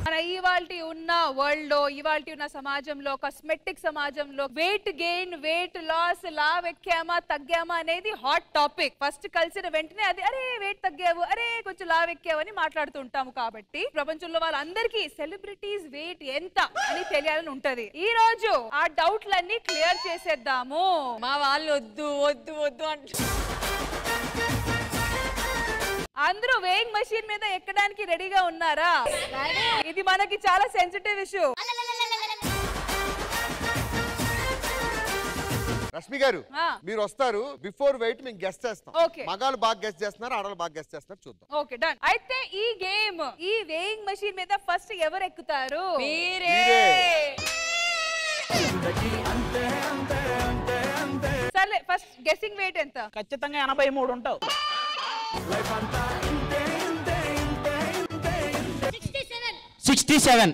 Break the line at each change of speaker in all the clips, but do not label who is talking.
మన ఇవాల్టి ఉన్న వరల్డ్ లో ఇవాల్టి ఉన్న సమాజంలో కాస్మెటిక్ సమాజంలో వెయిట్ గెయిన్ వెయిట్ లాస్ లావ్ ఎక్కామా తగ్గామా అనేది హాట్ టాపిక్. ఫస్ట్ కలిసిన వెంటనే అది అరే వెయిట్ తగ్గావు అరే కొంచెం లావ్ ఎక్కావు అని మాట్లాడుతుంటాము. కాబట్టి ప్రపంచంలో వాళ్ళందరికీ సెలబ్రిటీస్ వెయిట్ ఎంత అని తెలియాలని ఉంటది. ఈ రోజు ఆ డౌట్లన్నీ క్లియర్ చేసేద్దాము.
మా వాళ్ళు వద్దు వద్దు వద్దు అంటే
అందరూ వేయింగ్ మెషిన్ మీద ఎక్కడానికి రెడీగా ఉన్నారా? ఇది మనకి చాలా సెన్సిటివ్ ఇష్యూ.
రష్మి గారు మీరు వస్తారు. బిఫోర్ వెయిట్ మేము గెస్ట్ చేస్తాం. మగాళ్ళు బాగా గెస్ట్ చేస్తున్నారు, ఆడవాళ్ళు బాగా గెస్ట్ చేస్తున్నారు. చూద్దాం.
Okay done. అయితే ఈ గేమ్ ఈ వేయింగ్ మెషిన్ మీద ఫస్ట్ ఎవరు ఎక్కుతారు?
మీరే.
సర్లే ఫస్ట్ గెస్సింగ్ వెయిట్ ఎంత?
ఖచ్చితంగా 83 ఉంటావు.
67.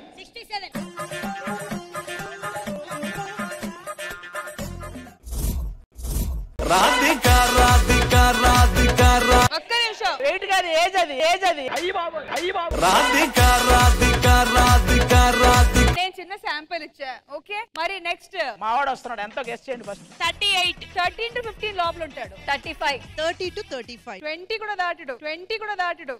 రాధికా రాధికా రాధికా ఒక్క నిమిషం.
వెయిట్ గారి ఏజ్ అది అయ్యి బాబు
రాధికా రాధికా రాధికా రాధికా.
నేను చిన్న శాంపిల్ ఇచ్చా. ఓకే మరి నెక్స్ట్
మావాడు వస్తున్నాడు. ఎంతో గెస్ట్ చేయండి ఫస్ట్.
38 13 to 15 లోపల ఉంటాడు.
35
30 to 35
20 కూడా దాటడు. 20 కూడా దాటడు.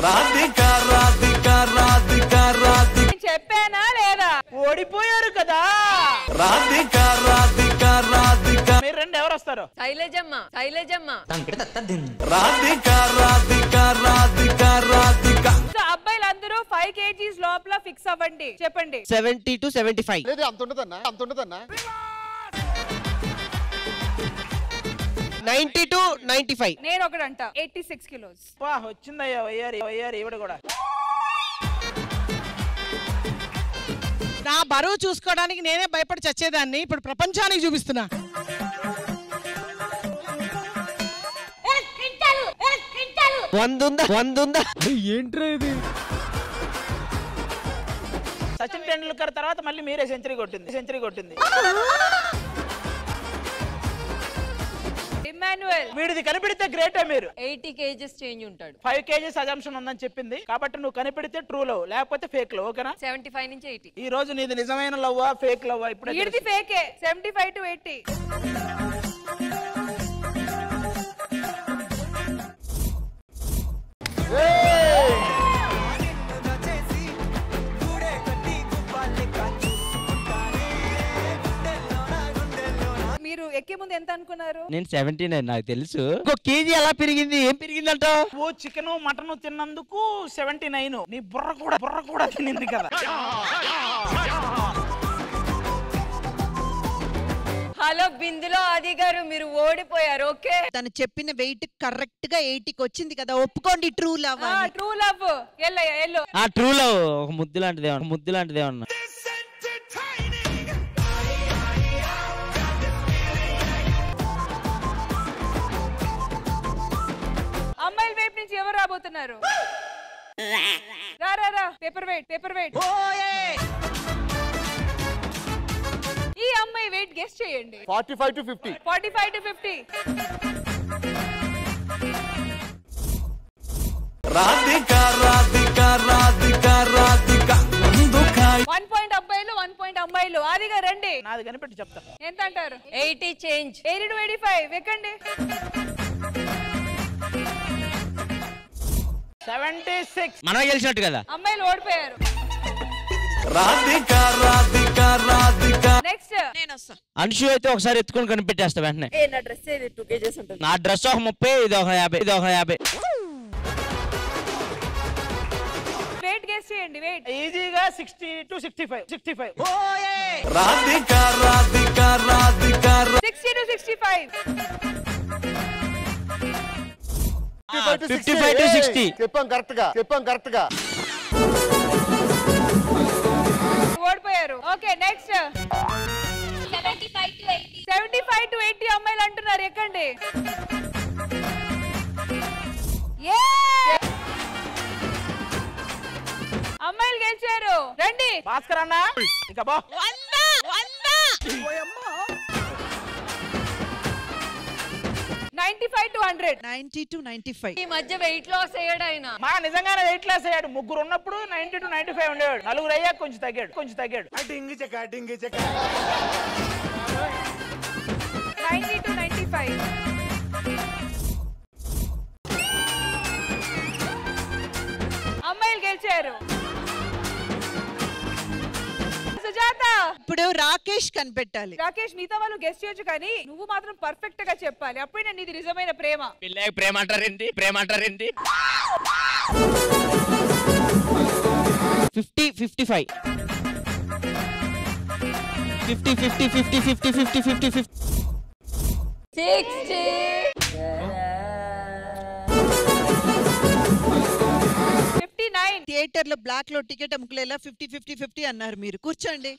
రాధికా రాధికా రాధికా రాధికా.
చెప్పానా లేదా?
ఓడిపోయారు కదా.
రాధికా రాధికా రాధికా.
మీరు రెండు ఎవరు వస్తారు?
శైలజమ్మ
రాధికా రాధికా రాధికా రాధికా.
అబ్బాయిలందరూ 5 kgs లోపల ఫిక్స్ అవ్వండి. చెప్పండి.
70 to 75.
లేదు అంత ఉండదన్నా
90 to 95.
నేను ఒకడంట 86 kilos.
వచ్చిందయ్యా వయ్యారి ఈవిడ కూడా.
నా బరువు చూసుకోవడానికి నేనే భయపడి చచ్చేదాన్ని, ఇప్పుడు ప్రపంచానికి చూపిస్తున్నా.
వందుందా
ఏంట్రా ఇది?
సచిన్ టెండూల్కర్ తర్వాత మళ్ళీ మీరే సెంచరీ కొట్టింది.
ఇమ్మాన్యుయల్
వీడిది కనిపెడితే గ్రేటే. మీరు
80 kgs చేంజ్ ఉంటాడు.
5 kgs అజంప్షన్ ఉందని చెప్పింది కాబట్టి నువ్వు కనిపెడితే ట్రూ లవ్, లేకపోతే ఫేక్ లవ్. ఓకేనా?
75 నుంచి 80.
ఈ రోజు నీది నిజమైన లవ్వా ఫేక్ లవ్వా? ఇప్పుడు
ఇది ఫేకే. 75 to 80. మీరు ఎక్కే ముందు ఎంత అనుకున్నారు?
నేను 79 నాకు తెలుసు. ఒక కేజీ ఎలా పెరిగింది? ఏం పెరిగిందంట?
ఓ చికెన్ మటన్ తిన్నందుకు 79. నీ బుర్ర కూడా తినింది కదా.
హలో బిందులో ఆది గారు మీరు ఓడిపోయారు. ఓకే
తను చెప్పిన వెయిట్ కరెక్ట్ గా 80కి వచ్చింది కదా, ఒప్పుకోండి. True love.
True love. Yellow
true love ఒక ముద్దు లాంటిదే ఉన్నా.
అమ్మాయిల వైపు నుంచి ఎవరు రాబోతున్నారు? రా పేపర్ వెయిట్. ఈ అమ్మాయి వెయిట్ గెస్ చేయండి.
45 to 50.
45 to 50.
Radhika Radhika Radhika Radhika.
1 point అబ్బాయిలు 1 point అమ్మాయిలు. ఆదిగా రండి.
నాది కనిపెట్టి చెప్తా.
ఎంత అంటారు?
80 చేంజ్.
80 to 85 ఎక్కండి.
76.
మనం గెలిచినట్టు కదా.
అమ్మాయిలు ఓడిపోయారు.
రాధికా రాధికా రాధికా.
నెక్స్ట్
నేను వస్తా.
అన్షు అయితే ఒకసారి ఎత్తుకొని కనిపెట్టేస్తా వెంటనే.
నా డ్రెస్ 2 kgs ఉంటుంది.
నా డ్రెస్ ఒక 30, ఇది ఒక 50.
వెయిట్ గెస్ చేయండి. వెయిట్
ఈజీగా 60 to 65.
Radhika Radhika Radhika.
60 to 65.
55 to 60. చెప్పాం కరెక్ట్ గా.
ఓడిపోయారు. ఓకే నెక్స్ట్ 75 to 80 అమ్మాయిలు అంటున్నారు. ఎక్కండి. అమ్మాయిలు గెలిచారు. రండి.
భాస్కర్ అన్న ఇక బా.
95 to 100.
90 to 95.
ఈ మధ్య వెయిట్ లాస్ అయ్యాడు ఆయన.
మా నిజంగానే వెయిట్ లాస్ అయ్యాడు. ముగ్గురు ఉన్నప్పుడు 90 to 95 ఉండేవాడు. నలుగురు అయ్యాక కొంచెం తగ్గాడు.
90 to 95. అమ్మాయిలు గెలిచారు. సుజాత.
ఇప్పుడు రాకేష్ కనిపెట్టాలి.
రాకేష్ మిగతా వాళ్ళు గెస్ట్ చేయొచ్చు కానీ నువ్వు మాత్రం పర్ఫెక్ట్ గా చెప్పాలి. అప్పుడే నేను ఇది నిజమైన ప్రేమ.
పిల్లకి ప్రేమ అంటారేంటి? 50 55 50 50 50 50 50 50 50
60.
థియేటర్ లో బ్లాక్ లో టికెట్ అమ్ముకులేలా 50 50 50 అన్నారు. మీరు కూర్చోండి.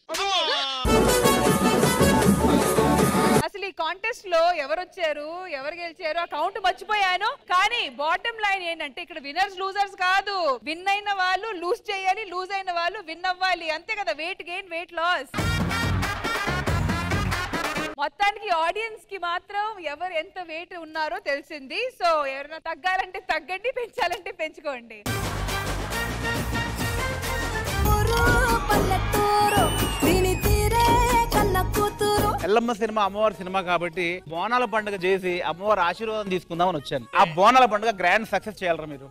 అసలు ఈ కాంటెస్ట్ లో ఎవరు వచ్చారు, ఎవరు గెలిచారు ఆ కౌంట్ మర్చిపోయాను. కానీ బాటమ్ లైన్ ఏంటంటే ఇక్కడ విన్నర్స్ లూజర్స్ కాదు. విన్ అయిన వాళ్ళు లూజ్ చేయాలి, లూజ్ అయిన వాళ్ళు విన్ అవ్వాలి. అంతే కదా. Weight gain, weight loss. మొత్తానికి ఆడియన్స్ కి మాత్రం ఎవరు ఎంత వెయిట్ ఉన్నారో తెలిసింది. సో ఎవరైనా తగ్గాలంటే తగ్గండి, పెంచాలంటే పెంచుకోండి.
ఎల్లమ్మ సినిమా అమ్మవారి సినిమా కాబట్టి బోనాల పండుగ చేసి అమ్మవారి ఆశీర్వాదం తీసుకుందామని వచ్చాను. ఆ బోనాల పండుగ గ్రాండ్ సక్సెస్ చేయాలరా మీరు.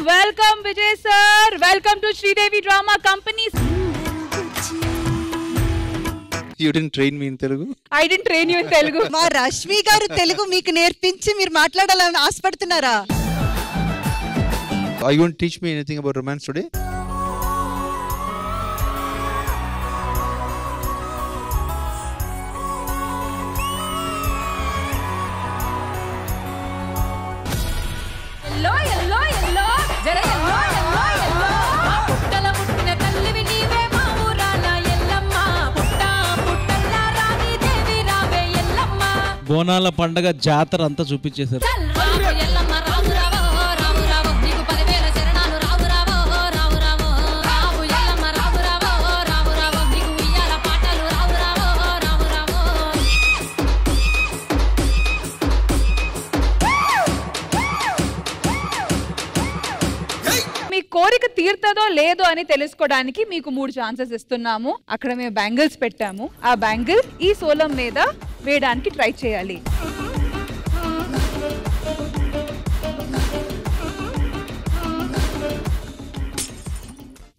Welcome Vijay sir. Welcome to Sridevi Drama Company.
You didn't train me in Telugu?
I didn't train you in Telugu.
మా రష్మి గారు తెలుగు మీకు నేర్పించి మీరు మాట్లాడాలని ఆశపడుతున్నారా?
Are you going to teach me anything about romance today?
బోనాల పండగ జాతర అంతా చూపించేశారు.
మీ కోరిక తీర్తదో లేదో అని తెలుసుకోవడానికి మీకు 3 ఛాన్సెస్ ఇస్తున్నాము. అక్కడ మేము బ్యాంగిల్స్ పెట్టాము. ఆ బ్యాంగిల్ ఈ సోలం మీద వేయడానికి ట్రై చేయాలి.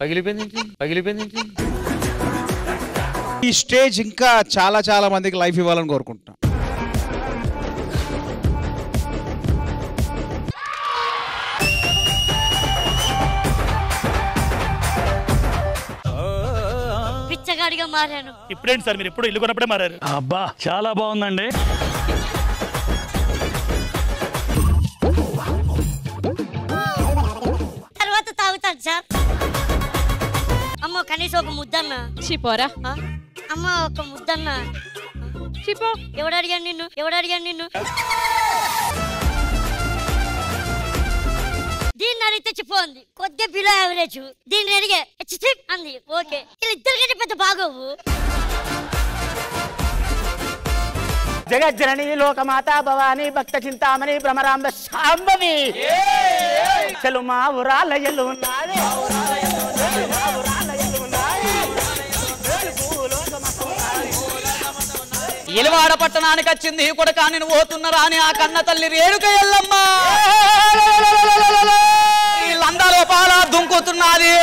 పగిలిపోయింది.
ఈ స్టేజ్ ఇంకా చాలా చాలా మందికి లైఫ్ ఇవ్వాలని కోరుకుంటున్నాను.
పిచ్చగాడిగా మారాను.
ఇప్పుడేంటి సార్ మీరు ఎప్పుడు ఇల్లు కొన్నప్పుడే మారారు? అబ్బా చాలా బాగుందండి.
తర్వాత తాగుతాను సార్. అమ్మ కనీసం ఒక ముద్దన్న.
చిపోరా.
అమ్మ ఒక ముద్దన్న.
చిపో.
ఎవడు అడిగాను నిన్ను? దీన్ని అడిగితే చెప్పండి కొద్దిగా బిలో యావరేజ్. దీన్ని అడిగే అంది ఓకే. వీళ్ళిద్దరికంటే పెద్ద బాగోవు.
జగజ్జనని లోకమాత భవాని భక్త చింతామణి భ్రమరాంబ శాంభవి చెలుమా ఉరాలయలు ఉన్నది.
ఇలవాడ పట్టణానికి వచ్చింది కొడుకా నేను పోతున్నరా అని ఆ కన్న తల్లి రేణుక ఎల్లమ్మ లందా లోపాల దుంకుతున్నది.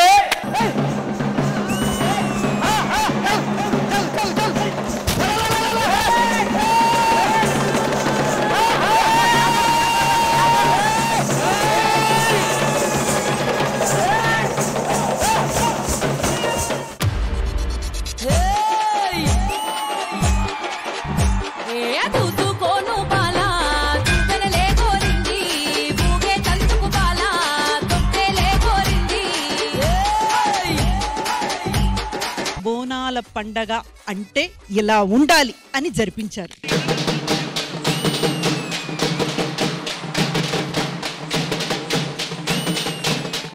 బోనాల పండగ అంటే ఇలా ఉండాలి అని జరిపించారు.